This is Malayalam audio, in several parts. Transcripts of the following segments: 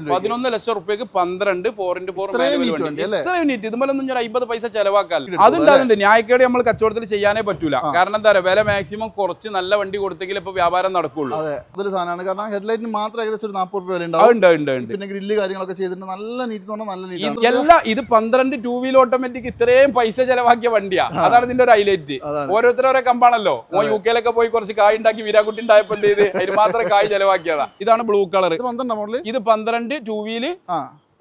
11 ലക്ഷം റുപ്യക്ക് 12 4x4 ഇത്രയും നീറ്റ് ഇതുമല്ലൊന്നും ഞാൻ 50 പൈസ ചെലവാക്കാറില്ല. അതുണ്ടാകുന്നുണ്ട്. ന്യായക്കേട് നമ്മൾ കച്ചവടത്തിൽ ചെയ്യാനേ പറ്റൂല. കാരണം എന്താ പറയുക, വില മാക്സിമം കുറച്ച് നല്ല വണ്ടി കൊടുത്തെങ്കിൽ ഇപ്പൊ വ്യാപാരം നടക്കുള്ളൂ. സാധനമാണ്. കാരണം ഹെഡ്ലൈറ്റിന് മാത്രം ഏകദേശം ഒരു 40 രൂപ വില ഉണ്ടാവും. പിന്നെ ഗ്രില്ല് കാര്യങ്ങളൊക്കെ ചെയ്തിട്ട് നല്ല നീറ്റ് നല്ല നീറ്റ്. എല്ലാം ഇത് 12 2 വീൽ ഓട്ടോമാറ്റിക് ഇത്രയും പൈസ ചെലവാക്കിയ വണ്ടിയാ. അതാണ് ഇതിന്റെ ഒരു ഹൈലൈറ്റ്. ഓരോരുത്തരോരോ കമ്പാണല്ലോ. യു കെയിലൊക്കെ പോയി കുറച്ച് കായ് ഉണ്ടാക്കി വീരാകുട്ടി ഉണ്ടായപ്പോ എന്ത് ചെയ്ത് അതിന് മാത്രം കായ് ചെലവാക്കിയതാ. ഇതാണ് ബ്ലൂ കളർ. ഇത് 12 2 വീല്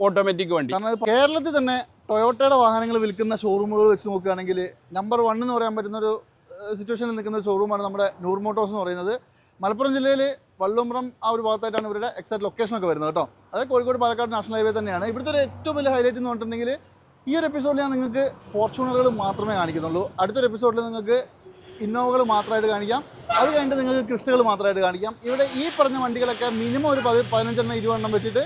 ഓട്ടോമാറ്റിക് വണ്ടി. കേരളത്തിൽ തന്നെ ടൊയോട്ടയുടെ വാഹനങ്ങൾ വിൽക്കുന്ന ഷോറൂമുകൾ വെച്ച് നോക്കുകയാണെങ്കിൽ നമ്പർ 1 എന്ന് പറയാൻ പറ്റുന്ന ഒരു സിറ്റുവേഷനിൽ നിൽക്കുന്ന ഷോറൂമാണ് നമ്മുടെ നൂർ മോട്ടോഴ്സ് എന്ന് പറയുന്നത്. മലപ്പുറം ജില്ലയിൽ വള്ളുമ്പ്രം ആ ഒരു ഭാഗത്തായിട്ടാണ് ഇവരുടെ എക്സാക്ട് ലൊക്കേഷനൊക്കെ വരുന്നത് കേട്ടോ. അത് കോഴിക്കോട് പാലക്കാട് നാഷണൽ ഹൈവേ തന്നെയാണ്. ഇവിടുത്തെ ഒരു ഏറ്റവും വലിയ ഹൈലൈറ്റ് എന്ന് പറഞ്ഞിട്ടുണ്ടെങ്കിൽ ഈ ഒരു എപ്പിസോഡിൽ ഞാൻ നിങ്ങൾക്ക് ഫോർച്യൂണറുകൾ മാത്രമേ കാണിക്കുന്നുള്ളൂ. അടുത്തൊരു എപ്പിസോഡിൽ നിങ്ങൾക്ക് ഇന്നോവകൾ മാത്രമായിട്ട് കാണിക്കാം. അത് കഴിഞ്ഞിട്ട് നിങ്ങൾക്ക് ക്രിസ്റ്റുകൾ മാത്രമായിട്ട് കാണിക്കാം. ഇവിടെ ഈ പറഞ്ഞ വണ്ടികളൊക്കെ മിനിമം ഒരു 15-20 വെച്ചിട്ട്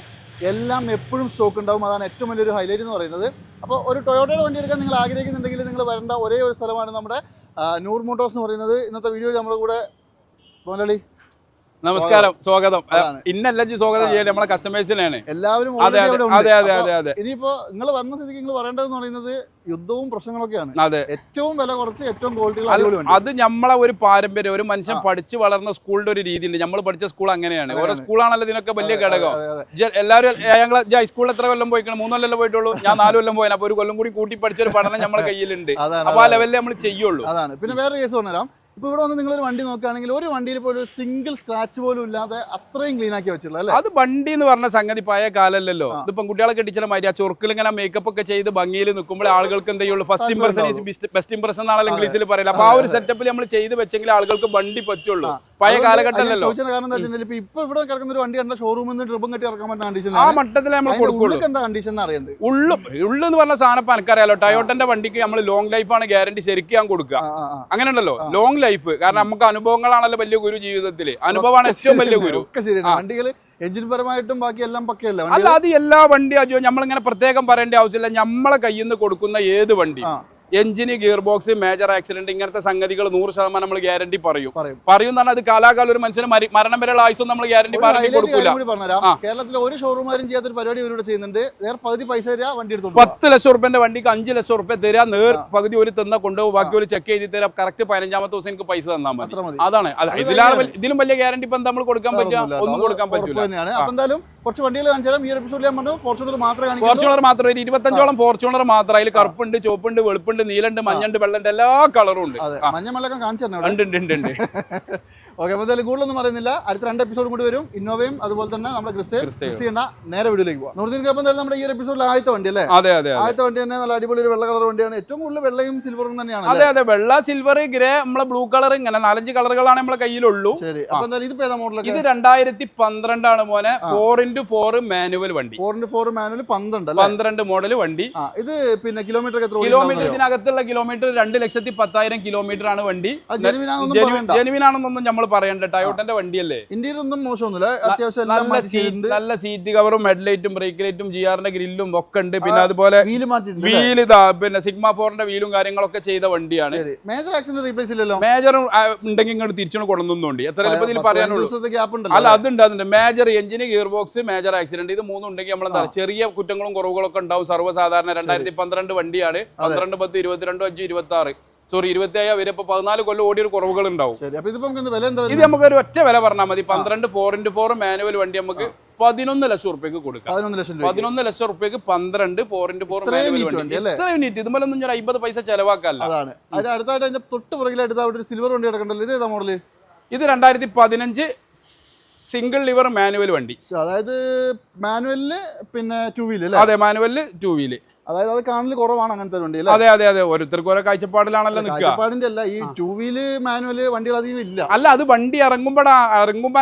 എല്ലാം എപ്പോഴും സ്റ്റോക്ക് ഉണ്ടാവും. അതാണ് ഏറ്റവും വലിയൊരു ഹൈലൈറ്റ് എന്ന് പറയുന്നത്. അപ്പോൾ ഒരു ടൊയോട്ടയുടെ വണ്ടി എടുക്കാൻ നിങ്ങൾ ആഗ്രഹിക്കുന്നുണ്ടെങ്കിൽ നിങ്ങൾ വരേണ്ട ഒരേ ഒരു സ്ഥലമാണ് നമ്മുടെ നൂർ മോട്ടോഴ്സ് എന്ന് പറയുന്നത്. ഇന്നത്തെ വീഡിയോയിൽ നമ്മുടെ കൂടെ മോഹൻലാലി, നമസ്കാരം, സ്വാഗതം. ഇന്നെല്ലാം സ്വാഗതം ചെയ്യാൻ നമ്മളെ കസ്റ്റമേഴ്സിനാണ് എല്ലാവരും. ഇനിയിപ്പോ നിങ്ങൾ വന്ന സ്ഥിതിക്ക് നിങ്ങൾ പറയേണ്ടതെന്ന് പറയുന്നത് യുദ്ധവും പ്രശ്നങ്ങളൊക്കെയാണ്. അതെ, ഏറ്റവും വില കുറച്ച് ഏറ്റവും ക്വാളിറ്റി. അത് നമ്മളെ ഒരു പാരമ്പര്യം. ഒരു മനുഷ്യൻ പഠിച്ചു വളർന്ന സ്കൂളിന്റെ ഒരു രീതിയുണ്ട്. നമ്മൾ പഠിച്ച സ്കൂൾ അങ്ങനെയാണ്. ഓരോ സ്കൂളാണല്ലോ ഇതിനൊക്കെ വലിയ ഘടകം. എല്ലാവരും ഞങ്ങൾ ഹൈസ്കൂളിൽ എത്ര കൊല്ലം പോയിക്കണം? 3 കൊല്ലം പോയിട്ടുള്ളൂ. ഞാൻ 4 കൊല്ലം പോയാൽ. അപ്പൊ ഒരു കൊല്ലം കൂടി കൂട്ടി പഠിച്ചൊരു പഠനം നമ്മുടെ കയ്യിലുണ്ട്. അപ്പൊ ആ ലെവലിൽ നമ്മൾ ചെയ്യുള്ളൂ. അതാണ്. പിന്നെ വേറെ കേസ് പറഞ്ഞുതരാം. ഇപ്പോൾ ഇവിടെ വന്ന് നിങ്ങളൊരു വണ്ടി നോക്കുകയാണെങ്കിൽ ഒരു വണ്ടിയിൽ പോലും ഒരു സിംഗിൾ സ്ക്രാച്ച് പോലും ഇല്ലാതെ അത്രയും ക്ലീൻ ആക്കി വെച്ചിട്ടുള്ളത് അല്ലേ? അത് വണ്ടി എന്ന് പറഞ്ഞ സംഗതി പഴയ കാലമല്ലല്ലോ. ഇതിപ്പം കുട്ടികളെ കെട്ടിച്ചാൽ മാതിരി ആ ചൊറുക്കിൽ ഇങ്ങനെ മേക്കപ്പ് ഒക്കെ ചെയ്ത് ഭംഗിയിൽ നിൽക്കുമ്പോൾ ആളുകൾക്ക് എന്ത് ചെയ്യുള്ളൂ? First impression is best impression എന്നാണല്ലോ ഇംഗ്ലീഷിൽ പറയില്ല. അപ്പൊ ആ ഒരു സെറ്റപ്പിൽ നമ്മൾ ചെയ്ത് വെച്ചെങ്കിൽ ആളുകൾക്ക് വണ്ടി പറ്റുള്ളൂ. പഴയ കാലഘട്ടമല്ലോ. കാരണം എന്താ വെച്ചിട്ടുണ്ടെങ്കിൽ ഇപ്പൊ ഇവിടെ കിടക്കുന്ന ഒരു വണ്ടി കണ്ട ഷോറൂമിൽ നിന്ന് ട്രിപ്പും കെട്ടി ഇറക്കാൻ പറ്റുന്ന കണ്ടീഷൻ ആ മട്ടത്തിൽ നമ്മൾ കൊടുക്കുള്ളൂ. എന്താ കണ്ടീഷൻ അറിയണ്ടേ? ഉള്ളെന്ന് പറഞ്ഞ സാധനം എനിക്കറിയാലോ. ടൊയോട്ടന്റെ വണ്ടിക്ക് നമ്മൾ ലോങ് ലൈഫാണ് ഗ്യാരണ്ടി ശരിക്കും ഞാൻ കൊടുക്കുക. അങ്ങനെ ഉണ്ടല്ലോ ലോങ് ലൈഫ്. കാരണം നമുക്ക് അനുഭവങ്ങളാണല്ലോ വലിയ ഗുരു ജീവിതത്തില്. അനുഭവമാണ് ഏറ്റവും വലിയ ഗുരു. വണ്ടികൾ എഞ്ചിൻ പരമായിട്ടും ബാക്കി എല്ലാം പക്കയല്ല. അല്ല, അത് എല്ലാ വണ്ടി അജോ നമ്മളിങ്ങനെ പ്രത്യേകം പറയേണ്ട ആവശ്യമില്ല. നമ്മളെ കയ്യിൽ നിന്ന് കൊടുക്കുന്ന ഏത് വണ്ടി, എഞ്ചിന്, ഗിയർ ബോക്സ്, മേജർ ആക്സിഡന്റ്, ഇങ്ങനത്തെ സംഗതികൾ 100% നമ്മൾ ഗ്യാരണ്ടി പറയും. പറഞ്ഞാൽ അത് കാലാകാലം ഒരു മനുഷ്യന് മരണം വരെയുള്ള ആയുസം നമ്മൾ ഗ്യാരണ്ടി കൊടുക്കില്ല. കേരളത്തിലെ ഒരു ഷോറൂമാരും ചെയ്യാത്തൊരു പരിപാടി ഇവരോട് ചെയ്യുന്നുണ്ട്. പകുതി പൈസ തരാ വണ്ടി എടുത്തു. 10 ലക്ഷം റുപ്യന്റെ വണ്ടിക്ക് 5 ലക്ഷം റുപ്യ തരാ. നേർ പകുതി ഒരു തന്ന കൊണ്ടുപോകും. ബാക്കി ഒരു ചെക്ക് ചെയ്ത് തരാം. കറക്റ്റ് 15ാമത്തെ ദിവസം എനിക്ക് പൈസ തന്നാൽ മതി. അതാണ്. ഇതിലും വലിയ ഗ്യാരണ്ടി ഇപ്പൊ നമ്മൾ കൊടുക്കാൻ പറ്റുക? ഒന്നും കൊടുക്കാൻ പറ്റില്ല. അപ്പൊ എന്തായാലും കുറച്ച് വണ്ടികൾ കാണിച്ചാലും ഈ ഒരു എപ്പിസോഡിൽ ഞാൻ പറഞ്ഞു ഫോർച്യൂണർ മാത്രമേ ഫോർച്യൂണർ മാത്രം 25ഓളം ഫോർച്യൂണർ മാത്രം. അതിൽ കറുപ്പുണ്ട്, ചുവപ്പുണ്ട്, വെളുപ്പുണ്ട്, നീലുണ്ട്, മഞ്ഞുണ്ട്, വെള്ളണ്ട്, എല്ലാ കളറും ഉണ്ട്. മഞ്ഞ വെള്ളക്കം കാണിച്ചു ഉണ്ട്. ഓക്കെ, അപ്പൊ എന്തായാലും കൂടുതലൊന്നും പറയുന്നില്ല. അടുത്ത 2 എപ്പിസോഡ് കൂടി വരും. ഇന്നോവയും അതുപോലെ തന്നെ നമ്മുടെ ക്രിസ്റ്റി നേരെ വീഡിയോയിലേക്ക് പോകാം. നൂറുദ്ദീൻ അപ്പം നമ്മുടെ ഈ ഒരു എപ്പിസോഡിൽ ആദ്യത്തെ വണ്ടി അല്ലേ? ആദ്യത്തെ വണ്ടി തന്നെ നല്ല അടിപൊളി ഒരു വെള്ള കളർ വണ്ടിയാണ്. ഏറ്റവും കൂടുതൽ വെള്ളയും സിൽവറും തന്നെയാണ്. അതെ, വെള്ള, സിൽവർ, ഗ്രേ, നമ്മളെ ബ്ലൂ കളർ, ഇങ്ങനെ 4-5 കളറുകളാണ് നമ്മളെ കയ്യിലുള്ളൂ. ശരി, അപ്പൊ എന്തായാലും ഇത് ഏതാ മോഡൽ? ഇത് 2012 ആണ് മോനെ. 4x4 മാനുവൽ വണ്ടി. 4x4 മാനുവൽ 12 മോഡൽ വണ്ടി. ഇത് പിന്നെ കിലോമീറ്റർ ഇതിനകത്തുള്ള കിലോമീറ്റർ 2,10,000 കിലോമീറ്റർ ആണ് വണ്ടി. ജെനുവിൻ ആണെന്നൊന്നും നമ്മൾ പറയണ്ട. ടൊയോട്ടന്റെ വണ്ടിയല്ലേ. ഇന്ത്യയിൽ ഒന്നും മോശമൊന്നുമില്ല. അത്യാവശ്യം നല്ല സീറ്റ് കവറും ഹെഡ്ലൈറ്റും ബ്രേക്ക് ലൈറ്റും ജിആറിന്റെ ഗ്രില്ലും ഒക്കെ ഉണ്ട്. പിന്നെ അതുപോലെ വീൽ ഇതാ പിന്നെ സിഗ്മ 4ന്റെ വീലും കാര്യങ്ങളൊക്കെ ചെയ്ത വണ്ടിയാണ്. മേജർ ആക്സിഡന്റ് റീപ്ലേസ് ഇല്ലല്ലോ. മേജർ ഉണ്ടെങ്കിൽ ഇങ്ങോട്ട് തിരിച്ചു കൊണ്ടുവന്നുണ്ട്. എത്ര എളുപ്പത്തിൽ പറയാനുള്ളൂ. അല്ല, അതുണ്ട്. മേജർ എഞ്ചിന്, ഗിയർ ബോക്സ്, മേജർ ആക്സിഡന്റ്, ഇത് 3 ഉണ്ടെങ്കിൽ നമ്മളെന്താ ചെറിയ കുറ്റങ്ങളും കുറവുകളൊക്കെ ഉണ്ടാവും. സർവ്വസാധാരണ 2012 വണ്ടിയാണ്. 12, 10, 22, 5, 26 സോറി 27 വരെ. ഇപ്പൊ 14 കൊല്ലം ഓടിയൊരു കുറവുകൾ ഉണ്ടാവും. ഇത് നമുക്ക് ഒരു ഒറ്റ വില പറഞ്ഞാൽ മതി. 12 4x4 മാനുവൽ വണ്ടി നമുക്ക് 11 ലക്ഷം റുപ്യക്ക് കൊടുക്കാം. 11 ലക്ഷം റുപ്യക്ക് 12 4x4 മാനുവൽ വണ്ടി. ഇത്രയും നീറ്റ് ഇതുമല്ലൊന്നും ഞാൻ 50 പൈസ ചെലവാക്കാല്ല. അതാണ്. അടുത്തായിട്ട് അതിന്റെ തൊട്ട് പുറകിലായിട്ട് സിൽവർ വണ്ടി കിടക്കണ്ടല്ലോ. ഇത് ഏതാ മോഡല്? ഇത് 2015 സിംഗിൾ ലിവർ മാനുവൽ വണ്ടി. അതായത് മാനുവലില് പിന്നെ 2 വീല്. അതെ, മാനുവലില് 2 വീല്. അതായത് അത് കാണൽ കുറവാണ് അങ്ങനത്തെ വണ്ടി. അതെ, ഓരോരുത്തർക്ക് ഓരോ കാഴ്ചപ്പാടിലാണല്ലോ കാഴ്ചപ്പാടിന്റെ അല്ല. ഈ 2 വീല് മാനുവല് വണ്ടികൾ അധികം ഇല്ല. അല്ല, അത് വണ്ടി ഇറങ്ങുമ്പോ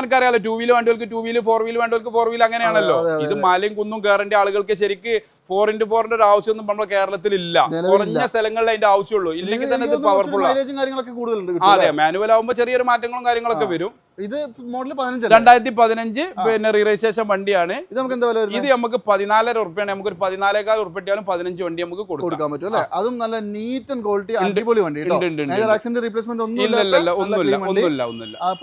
എനിക്കറിയാലോ. 2 വീല് വണ്ടികൾക്ക് 2 വീല്, 4 വീല് വണ്ടികൾക്ക് 4 വീല്, അങ്ങനെയാണല്ലോ. ഇത് മലയും കുന്നും കയറേണ്ട ആളുകൾക്ക് ശരിക്ക് 4x4 ഒരു ആവശ്യമൊന്നും നമ്മുടെ കേരളത്തിൽ ഇല്ല. കുറഞ്ഞ സ്ഥലങ്ങളിൽ അതിന്റെ ആവശ്യമുള്ളൂ. ഇല്ലെങ്കിൽ തന്നെ ഇത് പവർഫുൾ ആണ്. അതെ, മാനുവൽ ആവുമ്പോൾ ചെറിയൊരു മാറ്റങ്ങളും കാര്യങ്ങളൊക്കെ വരും. ഇത് മോഡൽ 2015 പിന്നെ രജിസ്ട്രേഷൻ വണ്ടിയാണ്. ഇത് നമുക്ക് 14,000 ഉറുപ്പിയാണ്. നമുക്ക് ഒരു 14,000 ഉറുപ്പിയാലും 15 വണ്ടി നമുക്ക് കൊടുക്കാൻ പറ്റും അല്ലേ? അതും നല്ല നീറ്റ് ആൻഡ് ക്വാളിറ്റി അടിപൊളി വണ്ടി. റീപ്ലേസ്മെന്റ് ഒന്നുമില്ല.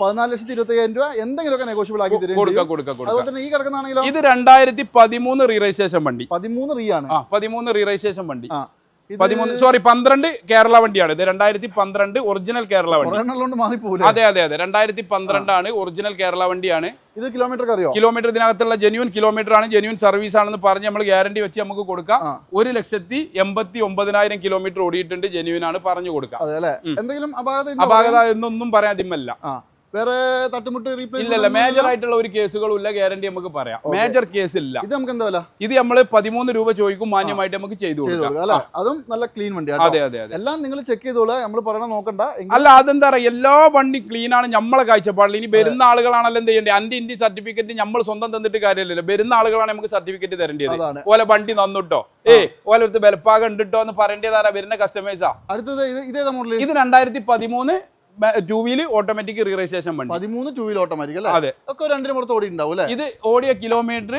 14,25,000 രൂപ എന്തെങ്കിലുമൊക്കെ നെഗോഷ്യബിൾ ആക്കി തരും. അതുപോലെ തന്നെ ഈ കിടക്കുന്നതാണെങ്കിലോ ഇത് 2013 രജിസ്ട്രേഷൻ വണ്ടി. 13 റീ ആണ്. 13 രജിസ്ട്രേഷൻ വണ്ടി. 12 കേരള വണ്ടിയാണ്. ഇത് 2012 ഒറിജിനൽ കേരള വണ്ടി. അതെ 2012 ആണ് ഒറിജിനൽ കേരള വണ്ടിയാണ്. ഇത് കിലോമീറ്റർ ഇതിനകത്തുള്ള ജെന്യൂൻ കിലോമീറ്റർ ആണ്, ജെന്യൂൻ സർവീസ് ആണെന്ന് പറഞ്ഞ് നമ്മൾ ഗ്യാരണ്ടി വെച്ച് നമുക്ക് കൊടുക്കാം. 1,89,000 കിലോമീറ്റർ ഓടിയിട്ടുണ്ട്. ജെന്യൂൻ ആണ് പറഞ്ഞു കൊടുക്കാം. എന്തെങ്കിലും അപാകത എന്നൊന്നും പറയാതിമല്ല. വേറെ തട്ടുമുട്ട് ഇല്ല. മേജർ ആയിട്ടുള്ള ഒരു കേസുകളും ഇല്ല. ഗ്യാരണ്ടി നമുക്ക് പറയാം. മേജർ കേസ് ഇല്ല. ഇത് നമുക്ക് എന്താ വില? ഇത് നമ്മൾ 13 രൂപ ചോദിക്കും. മാന്യമായിട്ട് നമുക്ക് ചെയ്തു കൊടുക്കാം. അതും നല്ല ക്ലീൻ വണ്ടിയാണ്. അതെ. എല്ലാം നിങ്ങൾ ചെക്ക് ചെയ്തോളൂ. നമ്മൾ പറയണ നോക്കണ്ട. അല്ല, അതെന്താ പറയാ, എല്ലാ വണ്ടി ക്ലീൻ ആണ് നമ്മളെ കാഴ്ചപ്പാടിൽ. ഇനി വരുന്ന ആളുകളാണല്ലോ എന്ത് ചെയ്യേണ്ടത്? അന്റെ സർട്ടിഫിക്കറ്റ് നമ്മൾ സ്വന്തം തന്നിട്ട് കാര്യമില്ലല്ലോ. വരുന്ന ആളുകളാണ് നമുക്ക് സർട്ടിഫിക്കറ്റ് തരേണ്ടത്. ഓലെ വണ്ടി നന്നിട്ടോ, ഓലെ അടുത്ത് ബലപ്പാകം ഉണ്ടിട്ടോ എന്ന് പറയേണ്ടതാരാ? വരുന്ന കസ്റ്റമേഴ്സാ. അടുത്തത് ഇതേതാ മോഡൽ? ഇത് 2013 2 വീല് ഓട്ടോമാറ്റിക് രജിസ്ട്രേഷൻ വണ്ടി. 13 2 വീൽ ഓട്ടോമാറ്റിക് അല്ലേ? അതെ. ഒക്കെ 2 പുറത്ത് ഓടി ഉണ്ടാവും അല്ലേ? ഇത് ഓടിയ കിലോമീറ്റർ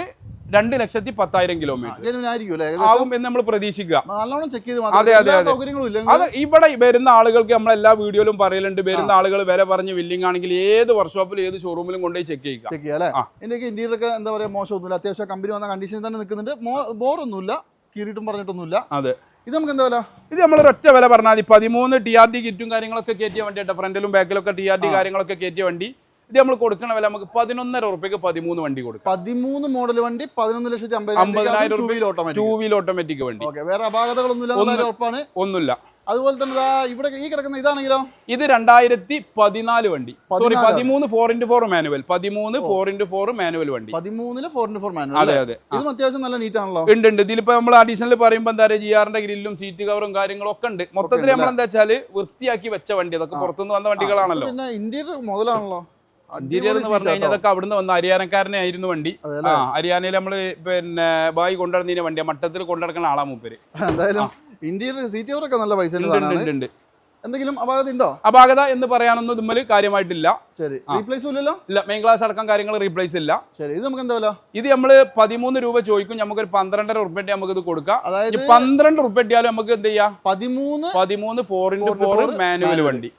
2,10,000 കിലോമീറ്റർ ആവും എന്ന് നമ്മൾ പ്രതീക്ഷിക്കുക. നല്ലോണം ചെക്ക് ചെയ്ത്. അതെ, ഇവിടെ വരുന്ന ആളുകൾക്ക് നമ്മൾ എല്ലാ വീഡിയോയിലും പറയലുണ്ട്. വരുന്ന ആളുകൾ വില പറഞ്ഞ് വില്ലിംഗ് ആണെങ്കിൽ ഏത് വർക്ക്ഷോപ്പിലും ഏത് ഷോറൂമിലും കൊണ്ടുപോയി ചെക്ക് ചെയ്യുക. ഇതിന്റെ ഇന്റീരിയർ ഒക്കെ എന്താ പറയാ, മോശമൊന്നുമില്ല. അത്യാവശ്യം കമ്പനി വന്ന കണ്ടീഷനിൽ തന്നെ നിൽക്കുന്നുണ്ട്. ബോറൊന്നുമില്ല, കീറിയിട്ടും പറഞ്ഞിട്ടൊന്നുമില്ല. അതെ. ഇത് നമുക്ക് എന്താ വില? ഇത് നമ്മൾ ഒറ്റ വില പറഞ്ഞാൽ മതി. 13 TRD കിറ്റും കാര്യങ്ങളൊക്കെ കയറ്റിയ വണ്ടി കേട്ടോ. ഫ്രണ്ടിലും ബാക്കിലൊക്കെ TRD കാര്യങ്ങളൊക്കെ കയറ്റിയ വണ്ടി. ഇത് നമ്മൾ കൊടുക്കണ വില നമുക്ക് 11,500 ഉറുപ്പിക്ക് 13 വണ്ടി കൊടുക്കും. 13 മോഡൽ വണ്ടി 11,50,000 2 വീൽ ഓട്ടോമാറ്റിക് വണ്ടി. വേറെ അപാകതകളൊന്നുമില്ല. ഒന്നുമില്ല. അതുപോലെ തന്നെ ഇവിടെ ഈ കിടക്കുന്ന ഇതാണെങ്കിലോ? ഇത് 2014 വണ്ടി. Sorry, 13 4x4 manual. 13 4x4 manual വണ്ടി. 13 4x4 മാനുവൽ. അതെ. ഇതും അത്യാവശ്യം നല്ല നീറ്റ് ആണല്ലോ. ഉണ്ട്. ഇതിലിപ്പോ നമ്മൾ അഡീഷണൽ പറയുമ്പോൾ എന്താ പറയുക, GR-ന്റെ ഗ്രില്ലും സീറ്റ് കവറും കാര്യങ്ങളും ഒക്കെ ഉണ്ട്. മൊത്തത്തിൽ നമ്മൾ എന്താ വെച്ചാൽ വൃത്തിയാക്കി വെച്ച വണ്ടി. അതൊക്കെ പുറത്തുനിന്ന് വന്ന വണ്ടികളാണല്ലോ. പിന്നെ ഇന്റീരിയർ മുതലാണല്ലോ. ഇന്റീരിയർ എന്ന് പറഞ്ഞു കഴിഞ്ഞാൽ അതൊക്കെ അവിടുന്ന് വന്ന ഹരിയാനക്കാരനെ ആയിരുന്നു വണ്ടി. ഹരിയാനയിൽ നമ്മള് പിന്നെ ബായി കൊണ്ടുനടന്നതിന്റെ വണ്ടിയാ. മട്ടത്തിൽ കൊണ്ടുനടക്കുന്ന ആളാ മൂപ്പര്. എന്തായാലും ഇന്റീരിയർ സീറ്റ് കവറൊക്കെ നല്ല പൈസ. എന്തെങ്കിലും അപാകത ഉണ്ടോ? അപാകത എന്ന് പറയാനൊന്നും ഇതുമ്മൽ കാര്യമായിട്ടില്ല. ശരി. റീപ്ലേസ് ഇല്ലല്ലോ? ഇല്ല. മെയിൻ ക്ലാസ് അടക്കം കാര്യങ്ങൾ റീപ്ലേസ് ഇല്ല. ശരി. ഇത് നമുക്ക് എന്താ വില? ഇത് നമ്മള് 13 രൂപ ചോദിക്കും. നമുക്കൊരു 12.5 ഉറുപ്പിയ നമുക്ക് ഇത് കൊടുക്കാം. അതായത് 12 ഉറുപ്പിയാലും നമുക്ക് എന്ത് ചെയ്യാം? 13 4x4 മാനുവൽ വണ്ടി.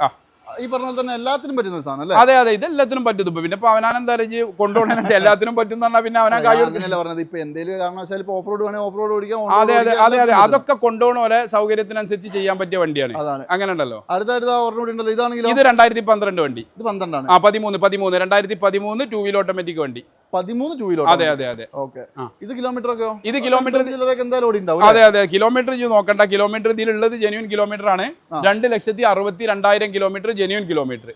ഈ പറഞ്ഞ പോലെ തന്നെ എല്ലാത്തിനും പറ്റുന്ന ഒരു സാധനം അല്ലേ? അതെ. ഇത് എല്ലാത്തിനും പറ്റും. പിന്നെ അവനാൻ എന്താ കൊണ്ടുപോകണ എല്ലാത്തിനും പറ്റും എന്ന് പറഞ്ഞാൽ പിന്നെ അവനാ കാര്യം പറഞ്ഞത്. ഇപ്പൊ എന്തെങ്കിലും കാരണവശാൽ ഓഫ് റോഡ് വേണമെങ്കിൽ ഓഫ് റോഡ് ഓടിക്കാം. അതെ. അതൊക്കെ കൊണ്ടുപോകണ പോലെ സൗകര്യത്തിനനുസരിച്ച് ചെയ്യാൻ പറ്റിയ വണ്ടിയാണ്. അങ്ങനെ ഉണ്ടല്ലോ. അടുത്ത ഉണ്ടല്ലോ. ഇതാണെങ്കിലും ഇത് 2012 വണ്ടി. ഇത് 12 ആണ്. 13 2013 2 വീൽ ഓട്ടോമാറ്റിക് വണ്ടി. 13 2 വീൽ. അതെ. ഓക്കെ. ഇത് കിലോമീറ്റർ ഒക്കെ? ഇത് കിലോമീറ്റർ എന്തായാലും ഓടി ഉണ്ടാവും. അതെ. കിലോമീറ്റർ നോക്കണ്ട. കിലോമീറ്റർ ഇതിലുള്ളത് ജെന്യൂൻ കിലോമീറ്റർ ആണ്. 2,62,200 കിലോമീറ്റർ ജെന്യൂൻ കിലോമീറ്റർ.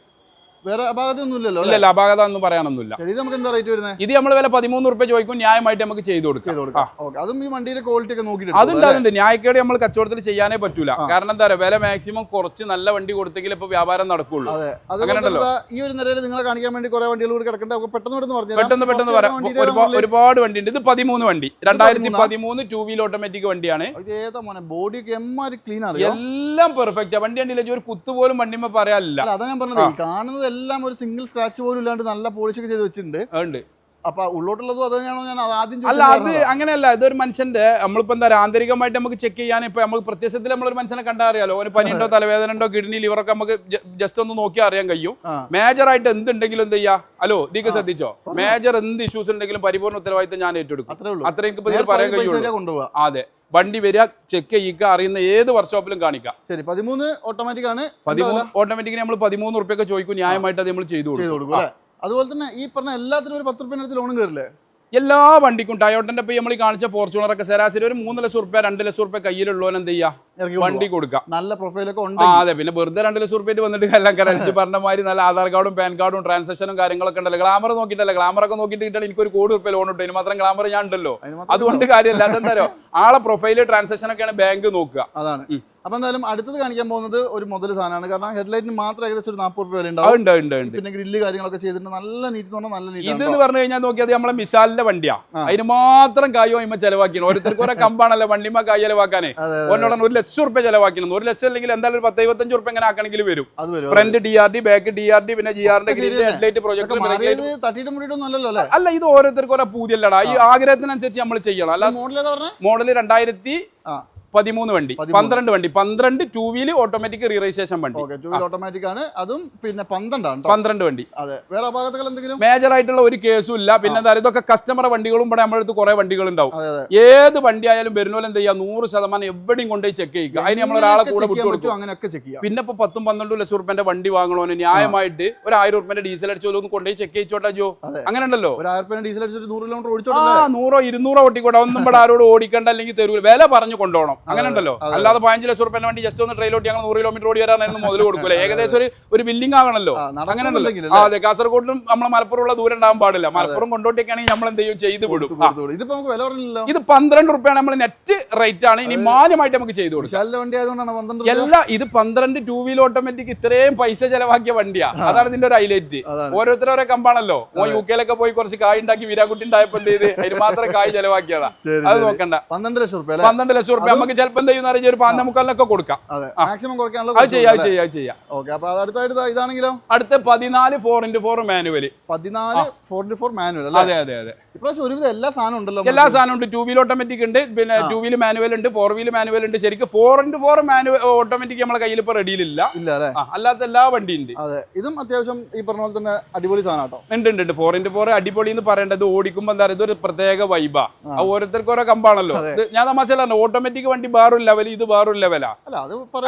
വേറെ അപാകത ഒന്നുമില്ലല്ലോ? ഇല്ല. അപാകത ഒന്നും പറയാനൊന്നുമില്ല. ഇത് നമുക്ക് എന്താ റേറ്റ് വരുന്നത്? ഇത് നമ്മൾ വില 13 ഉറുപ്പിക ചോദിക്കും. ന്യായമായിട്ട് നമുക്ക് ചെയ്തു കൊടുക്കാം. അതും ഈ വണ്ടിയുടെ ക്വാളിറ്റി ഒക്കെ നോക്കിയിട്ട് അതുണ്ട്. ന്യായക്കേട് നമ്മൾ കച്ചവടത്തിൽ ചെയ്യാനേ പറ്റൂല. കാരണം എന്താ പറയുക, വില മാക്സിമം കുറച്ച് നല്ല വണ്ടി കൊടുത്തെങ്കിൽ ഇപ്പൊ വ്യാപാരം നടക്കുള്ളൂ. ഈ ഒരു നിലയിൽ നിങ്ങളെ കാണിക്കാൻ വേണ്ടി കുറെ വണ്ടികൾ കൂടി കിടക്കണ്ട. പെട്ടെന്ന് പറയാം. ഒരുപാട് വണ്ടി ഉണ്ട്. ഇത് 13 വണ്ടി. 2013 2 വീൽ ഓട്ടോമാറ്റിക് വണ്ടിയാണ്. ബോഡിയൊക്കെ ക്ലീൻ ആണ്. എല്ലാം പെർഫെക്റ്റ്. വണ്ടി കണ്ടില്ല, ഒരു കുത്തുപോലും വണ്ടിമ്മ പറയാനില്ല. അതാ ഞാൻ പറഞ്ഞത്. കാണുന്നത് എല്ലാം ഒരു സിംഗിൾ സ്ക്രാച്ച് പോലും ഇല്ലാണ്ട് നല്ല പോളിഷ് ഒക്കെ ചെയ്ത് വെച്ചിട്ടുണ്ട്. അപ്പൊ ഉള്ളോട്ടുള്ളതും അത് തന്നെയാണോ? ഞാൻ ആദ്യം അല്ല, അത് അങ്ങനെയല്ല. ഇതൊരു മനുഷ്യന്റെ നമ്മളിപ്പോ എന്താ ആന്തരികമായിട്ട് നമുക്ക് ചെക്ക് ചെയ്യാൻ. ഇപ്പൊ നമുക്ക് പ്രത്യക്ഷത്തിൽ നമ്മളൊരു മനുഷ്യനെ കണ്ടാൽ അറിയാലോ. ഒരു പനിയുണ്ടോ, തലവേദന ഉണ്ടോ, കിഡ്നി, ലിവറൊക്കെ നമുക്ക് ജസ്റ്റ് ഒന്ന് നോക്കിയാൽ അറിയാൻ കഴിയും. മേജർ ആയിട്ട് എന്തുണ്ടെങ്കിലും എന്ത് ചെയ്യാ, ഹലോ ദീക്ക് ശ്രദ്ധിച്ചോ, മേജർ എന്ത് ഇഷ്യൂസ് ഉണ്ടെങ്കിലും പരിപൂർണ്ണ ഉത്തരവാദിത്തം ഞാൻ ഏറ്റെടുക്കും. അത്രയും പറയാൻ കഴിയുള്ളൂ. അതെ. വണ്ടി വരിക, ചെക്ക് ചെയ്യുക, അറിയുന്ന ഏത് വർക്ക്ഷോപ്പിലും കാണിക്കാം. ശരി. 13 ഓട്ടോമാറ്റിക് ആണ്. 13 ഓട്ടോമാറ്റിക്കിന് നമ്മൾ 13 ഉറുപ്പിക ചോദിക്കും. ന്യായമായിട്ട് അത് നമ്മൾ ചെയ്തു കൊടുക്കും. അതുപോലെ തന്നെ ഈ പറഞ്ഞ എല്ലാത്തിനും ഒരു 10 രൂപ ലോണും കയറില്ലേ? എല്ലാ വണ്ടിക്കും. ടയോട്ടന്റെ ഇപ്പൊ നമ്മൾ കാണിച്ച ഫോർച്യൂണറൊക്കെ ശരാശരി ഒരു 3 ലക്ഷം ഉറുപ്പിക 2 ലക്ഷം ഉറുപ്പിക കയ്യിലുള്ളവൻ എന്ത് ചെയ്യാ, വണ്ടി കൊടുക്കാം. നല്ല പ്രൊഫൈലൊക്കെ ഉണ്ട്. അതെ. പിന്നെ വെറുതെ 2 ലക്ഷം ഉറുപ്പിക വന്നിട്ട് എല്ലാം കരടിച്ച് പറഞ്ഞ മാതിരി നല്ല ആധാർ കാർഡും പാൻ കാർഡും ട്രാൻസാക്ഷനും കാര്യങ്ങളൊക്കെ ഉണ്ടല്ലോ. ഗ്ലാമർ നോക്കിയിട്ടല്ല. ഗ്ലാമറൊക്കെ നോക്കിയിട്ട് കിട്ടാൻ എനിക്കൊരു 1 കോടി ഉറുപ്പിക ലോൺ ഇട്ടു. അതിന് മാത്രം ഗ്ലാമർ ഞാൻ ഉണ്ടല്ലോ. അതുകൊണ്ട് കാര്യമല്ല. അതെന്താരോ ആളെ പ്രൊഫൈല് ട്രാൻസാക്ഷൻ ഒക്കെയാണ് ബാങ്ക് നോക്കുക. അതാണ്. അപ്പൊ എന്തായാലും അടുത്തത് കാണിക്കാൻ പോകുന്നത് ഒരു മുതൽ സാധനമാണ്. കാരണം ഹെഡ്ലൈറ്റിന് മാത്രം ഏകദേശം ഒരു 40 രൂപ വില ഉണ്ടാവും. പിന്നെ ഗ്രില്ല് കാര്യങ്ങളൊക്കെ ചെയ്തിട്ട് നല്ല നീറ്റ് എന്ന് പറഞ്ഞാൽ നല്ല നീറ്റ്. ഇതെന്ന് പറഞ്ഞു കഴിഞ്ഞാൽ നോക്കിയത് നമ്മളെ മിസാലിന്റെ വണ്ടിയാ, അതിന് മാത്രം കായോ ഇമ്മ ചെലവാക്കിയാണ്. ഓരോരുത്തർക്ക് ഓരോ കമ്പാണല്ലോ വണ്ടിമ കായ് ചെലവാക്കാനേ. ഒന്നോടൻ 1 ലക്ഷം റുപ്യ ചെലവാക്കണം. 1 ലക്ഷം അല്ലെങ്കിൽ എന്തായാലും ഒരു 10-25 റുപ്യ എങ്ങനെ ആക്കണമെങ്കിൽ വരും. ഫ്രണ്ട് DRD, ബാക്ക് DRD, പിന്നെ GR-ന്റെ ഗ്രില്ല്, ഹെഡ്ലൈറ്റ്, പ്രൊജക്ടർ. അല്ല, ഇത് ഓരോരുത്തർക്ക് ഓരോ പൂതിയല്ലടാ. ഈ ആഗ്രഹത്തിനനുസരിച്ച് നമ്മൾ ചെയ്യണം. അല്ല, മോഡൽ 2013 വണ്ടി, 12 വണ്ടി, 12 2 വീല് ഓട്ടോമാറ്റിക് റീ രജിസ്ട്രേഷൻ വണ്ടി. ഓട്ടോമാറ്റിക് ആണ് അതും. പിന്നെ 12 വണ്ടി. അതെ, വേറെ അപാകതകൾ എന്തെങ്കിലും മേജർ ആയിട്ടുള്ള ഒരു കേസും ഇല്ല. പിന്നെ എന്താ, ഇതൊക്കെ കസ്റ്റമർ വണ്ടികളും ഇവിടെ നമ്മുടെ അടുത്ത് കുറെ വണ്ടികൾ ഉണ്ടാവും. ഏത് വണ്ടി ആയാലും വരുന്നോലെ എന്ത് ചെയ്യാം, 100% എവിടെയും കൊണ്ടുപോയി ചെക്ക് ചെയ്യുക. അതിന് നമ്മൾ ഒരാളെ കൂടെ വിട്ടുകൊടുക്കും. അങ്ങനെയൊക്കെ ചെക്ക് ചെയ്യാം. പിന്നെ ഇപ്പൊ 10-12 ലക്ഷം റുപ്യന്റെ വണ്ടി വാങ്ങണോന് ന്യായമായിട്ട് ഒരു 1000 റുപ്യന്റെ ഡീസൽ അടിച്ചോലോ ഒന്ന് കൊണ്ടുപോയി ചെക്ക് ചെയ്തോട്ടാ ജോ. അങ്ങനെ ഉണ്ടല്ലോ, 1000 ഡീസൽ അടിച്ചിട്ട് 100 കിലോമീറ്റർ 100-200 ഓടിക്കോട്ടെ. ഒന്നും ഇവിടെ ആരോട് ഓടിക്കണ്ട, അല്ലെങ്കിൽ തരൂല. വില പറഞ്ഞു കൊണ്ടുപോകണം. അങ്ങനെ ഉണ്ടല്ലോ. അല്ലാതെ 15 ലക്ഷം റുപ്യന്റെ വണ്ടി ജസ്റ്റ് ഒന്ന് ട്രെയിലോട്ട് ഞങ്ങൾ 100 കിലോമീറ്റർ ഓടി വരാനായിരുന്നു മുതൽ കൊടുക്കൂല. ഏകദേശം ഒരു ബില്ലിംഗ് ആകണല്ലോ. അങ്ങനെ ഉണ്ടല്ലോ. അതെ, കാസർഗോഡിലും നമ്മളെ മലപ്പുറം ഉള്ള ദൂരം ഉണ്ടാകാൻ പാടില്ല. മലപ്പുറം കൊണ്ടോട്ടേക്കാണെങ്കിൽ നമ്മൾ എന്ത് ചെയ്യും, ചെയ്ത് വിടും. ഇത് 12 റുപ്യാണ് നമ്മൾ നെറ്റ് റേറ്റ് ആണ്. ഇനി മാന്യമായിട്ട് നമുക്ക് ചെയ്തു കൊടുക്കും. എല്ലാ ഇത് 12 2 വീൽ ഓട്ടോമാറ്റിക് ഇത്രയും പൈസ ചെലവാക്കിയ വണ്ടിയാ. അതാണ് ഇതിന്റെ ഒരു ഹൈലൈറ്റ്. ഓരോരുത്തരോരോ കമ്പാണല്ലോ. UK കൊക്കെ പോയി കുറച്ച് കായ് ഉണ്ടാക്കി വീരാകുട്ടി ഉണ്ടായപ്പോ എന്ത് ചെയ്ത് അതിന് മാത്രം കായ് ചെലവാക്കിയതാ. അത് നോക്കണ്ട. 12 ലക്ഷം റുപ്യ നമുക്ക് ചിലപ്പോൾ എന്ത് ചെയ്യുന്ന ഒരു 14-15 കൊടുക്കാം. അത് ചെയ്യാം. ഇതാണെങ്കിലോ അടുത്ത 14 4x4 മാനുവൽ. 14 4x4 manual. അതെ. ഇപ്രാവശ്യം ഒരുവിധം എല്ലാ സാധനം ഉണ്ടല്ലോ. എല്ലാ സാധനം ഉണ്ട്. 2 വീൽ ഓട്ടോമാറ്റിക് ഉണ്ട്, പിന്നെ 2 വീൽ മാനുവൽ ഉണ്ട്, 4 വീൽ മാനുവൽ ഉണ്ട്. ശരിക്കും 4x4 മാനുവൽ ഓട്ടോമാറ്റിക് നമ്മളെ കയ്യിൽ ഇപ്പൊ റെഡിയിലില്ല. അല്ലാത്ത എല്ലാ വണ്ടി ഉണ്ട്. അതെ, ഇതും അത്യാവശ്യം ഈ പറഞ്ഞ പോലെ തന്നെ അടിപൊളി സാധനം കേട്ടോ. ഉണ്ട് 4x4 അടിപൊളി എന്ന് പറയേണ്ടത്. ഓടിക്കുമ്പോ എന്താ പറയുക, ഇതൊരു പ്രത്യേക വൈബാ. ഓരോരുത്തർക്ക് ഓരോ കമ്പാണല്ലോ. ഞാൻ തമാശയിലാണ്, ഓട്ടോമാറ്റിക് വണ്ടി വേറൊരു ലെവൽ, ഇത് വേറൊരു ലെവലാ.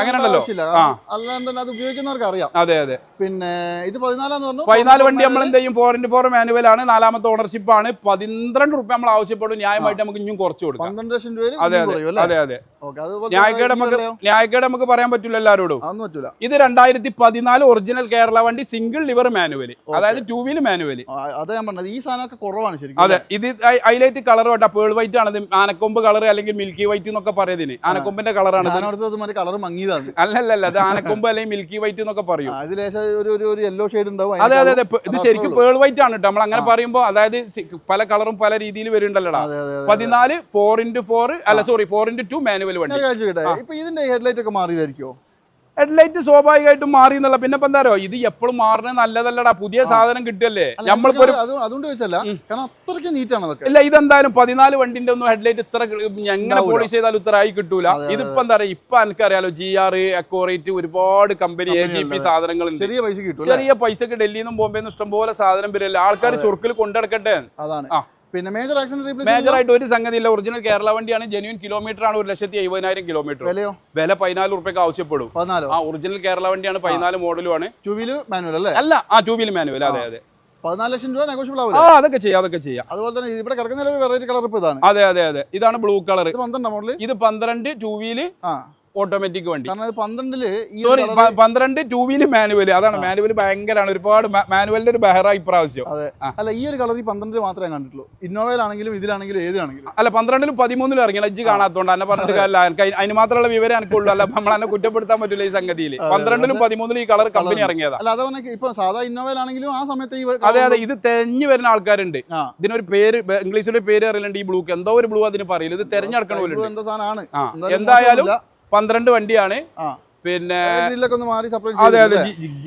അങ്ങനെയാണല്ലോ. അത് ഉപയോഗിക്കുന്നവർക്ക് അറിയാം. അതെ. പിന്നെ ഇത് 14 വണ്ടി നമ്മൾ എന്ത് ചെയ്യും, 4x4 മാനുവൽ ആണ്, 4ാമത്തെ ഓണർഷിപ്പ് ആണ്. 12 റുപ്യ നമ്മൾ ആവശ്യപ്പെടും. ന്യായമായിട്ട് നമുക്ക് ഇനിയും കുറച്ച് കൊടുക്കാം. 12 ലക്ഷം രൂപ. അതെ. ന്യായക്കേട് നമുക്ക് പറയാൻ പറ്റില്ല എല്ലാവരോടും. ഇത് 2014 ഒറിജിനൽ കേരള വണ്ടി, സിംഗിൾ ലിവർ മാനുവൽ, അതായത് 2 വീൽ മാനുവൽ. അതെ, ഞാൻ പറഞ്ഞത് ഈ സാധനമൊക്കെ കുറവാണ് ശരിക്കും. അതെ, ഇത് ഹൈലൈറ്റ് കളർ കേട്ടോ, പേൾ വൈറ്റ് ആണ്. ആനക്കൊമ്പ് കളർ അല്ലെങ്കിൽ മിൽക്കി വൈറ്റ് എന്നൊക്കെ പറയുന്നതിന് ആനക്കൊമ്പിന്റെ കളറാണ്. അല്ലല്ല, അത് ആനക്കൊമ്പ് അല്ലെങ്കിൽ മിൽക്കി വൈറ്റ് എന്നൊക്കെ പറയും. അതെ. ഇത് ശരിക്കും പേൾ വൈറ്റ് ആണ് കേട്ടോ. നമ്മൾ അങ്ങനെ പറയുമ്പോ അതായത് പല കളറും പല രീതിയിൽ വരുന്നുണ്ടല്ലോടാ. 14 4x4 അല്ല സോറി 4x2 മാനുവൽ വണ്ടി. ഇപ്പൊ ഇതിന്റെ ഹെഡ്ലൈറ്റ് ഒക്കെ മാറിയതായിരിക്കോ? ഹെഡ്ലൈറ്റ് സ്വാഭാവികമായിട്ടും മാറി എന്നുള്ള. പിന്നെ ഇപ്പൊ എന്താ പറയുക, ഇത് എപ്പോഴും മാറുന്നത് നല്ലതല്ലടാ. പുതിയ സാധനം കിട്ടുമല്ലേ നമ്മളിപ്പോ. ഇല്ല, ഇതെന്തായാലും 14 വണ്ടിന്റെ ഒന്നും ഹെഡ്ലൈറ്റ് ഇത്ര എങ്ങനെ പോളിഷ് ചെയ്താലും ഇത്ര ആയി കിട്ടൂല. ഇതിപ്പോ എന്താ പറയാ, ഇപ്പൊ എനിക്കറിയാലോ GR, എക്കോറേറ്റ്, ഒരുപാട് കമ്പനി AGP സാധനങ്ങളുണ്ട്. ചെറിയ പൈസക്ക് ഡൽഹിയിൽ നിന്നും ബോംബെ നിന്നും ഇഷ്ടംപോലെ സാധനം വരില്ല. ആൾക്കാർ ചുരുക്കിൽ കൊണ്ടെടുക്കട്ടെ. പിന്നെ മേജർ ആയിട്ട് ഒരു സംഗതി ഇല്ല. ഒറിജിനൽ കേരള വണ്ടിയാണ്, ജെന്യൂൻ കിലോമീറ്റർ ആണ്. 1,70,000 കിലോമീറ്റർ. വില 14 റുപ്യക്ക് ആവശ്യപ്പെടും. ഒറിജിനൽ കേരള വണ്ടിയാണ്, 14 മോഡലും ആണ്. 2 വീൽ മാനുവൽ അല്ലേ? അല്ല, 2 വീൽ മാനുവൽ. അതെ. 14 ലക്ഷം രൂപ നെഗോഷ്യബിൾ ആവില്ല. അതൊക്കെ ചെയ്യാം. അതുപോലെ തന്നെ ഇവിടെ കിടക്കുന്ന വെറൈറ്റി കളർ ഇപ്പൊ ഇതാണ്. അതെ. ഇതാണ് ബ്ലൂ കളർ. 12 മോഡൽ. ഇത് 12 2 വീല് ഓട്ടോമാറ്റിക് വണ്ടി. 12 2 വീല് മാനുവൽ. അതാണ് മാനുവൽ ഭയങ്കരമാണ്. ഒരുപാട് മാനുവലിന്റെ ഒരു ബഹറ ഇപ്രാവശ്യം. അല്ല, ഈ ഒരു കളർ ഈ 12 മാത്രമേ കണ്ടിട്ടുള്ളൂ. ഇന്നോവയിലാണെങ്കിലും ഇതിലാണെങ്കിലും ഏതിലാണെങ്കിലും. അല്ല, 12 13 ഇറങ്ങില്ല. ഇജ്ജ് കാണാത്തോണ്ട് എന്നെ പറഞ്ഞിട്ട് കാര്യമില്ല. അതിന് മാത്രമുള്ള വിവരം എനിക്കുള്ളൂ. അല്ല, നമ്മൾ എന്നെ കുറ്റപ്പെടുത്താൻ പറ്റില്ല ഈ സംഗതിയിൽ. 12 13 ഈ കളർ കമ്പനി ഇറങ്ങിയതാ. അല്ല, അതവനെ ഇപ്പൊ സാധാ ഇന്നോവയിലാണെങ്കിലും ആ സമയത്ത് അതെ. ഇത് തെരഞ്ഞു വരുന്ന ആൾക്കാരുണ്ട്. ഇതിനൊരു പേര്, ഇംഗ്ലീഷിലെ പേര് അറിയില്ല. ഈ ബ്ലൂ എന്തോ ഒരു ബ്ലൂ അതിന് പറയില്ല. ഇത് തെരഞ്ഞെടുക്കണ പോലെ. എന്തായാലും 12 വണ്ടിയാണ്. പിന്നെ അതെ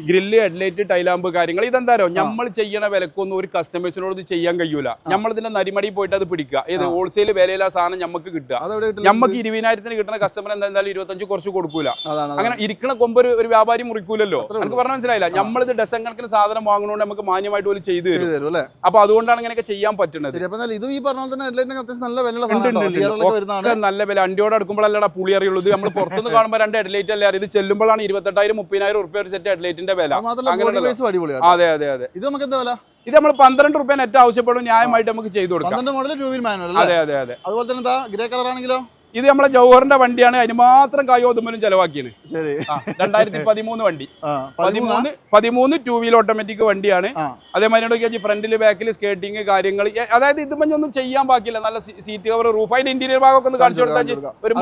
ഗ്രില്ല്, ഹെഡ്ലൈറ്റ്, ടൈലാമ്പ് കാര്യങ്ങൾ. ഇതെന്താ നമ്മൾ ചെയ്യണ വിലക്കൊന്നും ഒരു കസ്റ്റമേഴ്സിനോട് ഇത് ചെയ്യാൻ കഴിയൂല. നമ്മളിതിന്റെ നരിമടി പോയിട്ട് അത് പിടിക്കുക. ഏത് ഹോൾസെയിൽ വിലയില സാധനം നമുക്ക് കിട്ടുക. നമുക്ക് 20,000 കിട്ടുന്ന കസ്റ്റമർ എന്തായാലും 25 കുറച്ച് കൊടുക്കൂല. അങ്ങനെ ഇരിക്കണ കൊമ്പ് ഒരു വ്യാപാരി മുറിക്കൂലല്ലോ. നമുക്ക് പറഞ്ഞാൽ മനസ്സിലായില്ല. നമ്മളിത് ഡസൻ കണക്കിന് സാധനം വാങ്ങുന്നതുകൊണ്ട് നമുക്ക് മാന്യമായിട്ട് പോലും ചെയ്തു തരും. അപ്പൊ അതുകൊണ്ടാണ് ഇങ്ങനെയൊക്കെ ചെയ്യാൻ പറ്റുന്നത്. നല്ല വില. അണ്ടിയോട് അടുക്കുമ്പോഴല്ലടാ പുളി അറിയുള്ളൂ. ഇത് നമ്മൾ പുറത്തുനിന്ന് കാണുമ്പോൾ 2 ഹെഡ്ലൈറ്റ് അല്ലേ. ഇത് ചെല്ലുമ്പോഴാണ് 28,000-30,000 റുപ്യ ഒരു സെറ്റ് ഹെഡ്ലൈറ്റിന്റെ വില. അതെ. ഇത് നമ്മൾ 12 റുപ്യ നെറ്റ് ആവശ്യപ്പെടും. ന്യായമായിട്ട് നമുക്ക് ചെയ്തു കൊടുക്കാം. അതെ. അതുപോലെ തന്നെ ഗ്രേ കളർ ആണെങ്കിലോ ഇത് നമ്മളെ ജൗഹറിന്റെ വണ്ടിയാണ്, അതിന് മാത്രം കായോതുമ്പലും ചെലവാക്കിയാണ്. ശരി. 2013 വണ്ടി, 13 ടൂ വീൽ ഓട്ടോമാറ്റിക് വണ്ടിയാണ്. അതേമാതിരി ഫ്രണ്ടില് ബാക്കിൽ സ്കേട്ടിങ് കാര്യങ്ങൾ, അതായത് ഇത് ഒന്നും ചെയ്യാൻ ബാക്കിയില്ല. നല്ല സീറ്റ് കവർ, റൂഫ്, അതിന്റെ ഇന്റീരിയർ ഭാഗമൊക്കെ ഒന്ന് കാണിച്ചു കൊടുത്താൽ ഒരു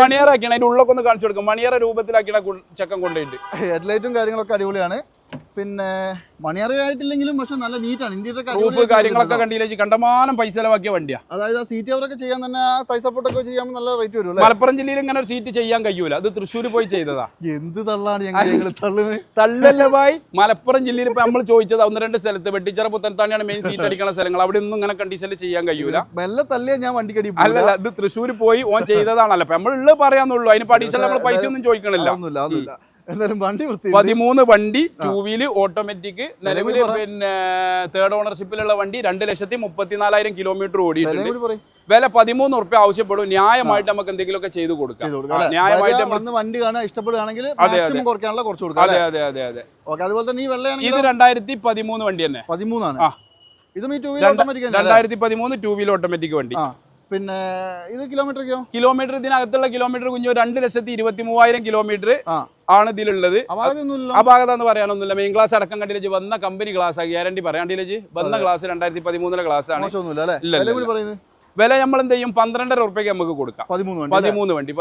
മണിയർ ആക്കിയാണ്, അതിന്റെ ഉള്ളൊക്കെ ഒന്ന് കാണിച്ചു കൊടുക്കും. മണിയറ രൂപത്തിലാക്കിയാണ് ചക്കം കൊണ്ടുപോയിട്ട്. ഹെഡ്ലൈറ്റും കാര്യങ്ങളൊക്കെ അടിപൊളിയാണ്. പിന്നെ മണിയറിയായിട്ടില്ലെങ്കിലും പക്ഷെ നല്ല നീറ്റാണ്. ഇന്ത്യയുടെ റൂഫ് കാര്യങ്ങളൊക്കെ കണ്ടില്ലേ, കണ്ടമാനം പൈസ ചെലവാക്കിയ വണ്ടിയാ. അതായത് ആ സീറ്റ് കവറൊക്കെ ചെയ്യാൻ തന്നെ, തൈ സപ്പോർട്ടൊക്കെ ചെയ്യാൻ നല്ല റേറ്റ് വരും. മലപ്പുറം ജില്ലയിൽ ഇങ്ങനെ ഒരു സീറ്റ് ചെയ്യാൻ കഴിയൂല, അത് തൃശ്ശൂർ പോയി ചെയ്തതാ. എന്ത് തള്ളാണ് ഞങ്ങൾ തള്ളല്ലേ ഭായി. മലപ്പുറം ജില്ലയിൽ ഇപ്പൊ നമ്മൾ ചോദിച്ചത് 1-2 സ്ഥലത്ത്, വെട്ടിച്ചിറ പുത്തനത്താണിയാണ് മെയിൻ സീറ്റ് അടിക്കുന്ന സ്ഥലങ്ങൾ, അവിടെ ഒന്നും ഇങ്ങനെ കണ്ടീഷനിൽ ചെയ്യാൻ കഴിയൂല. മെല്ലെ തള്ളിയാ ഞാൻ വണ്ടിക്കടി. അല്ലല്ല, ഇത് തൃശ്ശൂർ പോയി ഓൻ ചെയ്തതാണല്ലോ. അപ്പൊ നമ്മളുള്ളത് പറയാന്നുള്ളൂ, അതിന് അഡീഷണൽ നമ്മൾ പൈസ ഒന്നും ചോദിക്കണില്ല. എന്തായാലും വണ്ടി 13 വണ്ടി, ടൂ വീല് ഓട്ടോമാറ്റിക്, നിലവില് പിന്നെ തേർഡ് ഓണർഷിപ്പിലുള്ള വണ്ടി, 2,34,000 കിലോമീറ്റർ ഓടിയിട്ടുണ്ട്. വില 13 ഉറുപ്പ്യ ആവശ്യപ്പെടും. ന്യായമായിട്ട് നമുക്ക് എന്തെങ്കിലുമൊക്കെ ചെയ്ത് കൊടുക്കാം. ന്യായമായിട്ട് വണ്ടി കാണാൻ ഇഷ്ടപ്പെടുകയാണെങ്കിൽ കുറച്ച് കൊടുക്കാം. അതെ അതെ അതെ അതെ. അതുപോലെ തന്നെ ഈ വെള്ളയാണ്, ഇത് 2013 വണ്ടി തന്നെ. 13 ഇതും ഈ 2013 ടൂ വീൽ ഓട്ടോമാറ്റിക് വണ്ടി. പിന്നെ ഇത് കിലോമീറ്റർ ഇതിനകത്തുള്ള കിലോമീറ്റർ കുഞ്ഞു 2,23,000 കിലോമീറ്റർ ആണ് ഇതിലുള്ളത്. അപാകത എന്ന് പറയാനൊന്നുമില്ല. മെയിൻ ക്ലാസ് അടക്കം കണ്ടില്ലേ, വന്ന കമ്പനി ഗ്ലാസ്, ഗ്യാരണ്ടി പറയാണ്ടില്ലേ, വന്ന ഗ്ലാസ് 2013 ഗ്ലാസ് ആണ്. വില നമ്മൾ എന്ത് ചെയ്യും, 12,500 ഉറുപ്പ്യക്ക് നമുക്ക് കൊടുക്കാം. 13 വണ്ടി.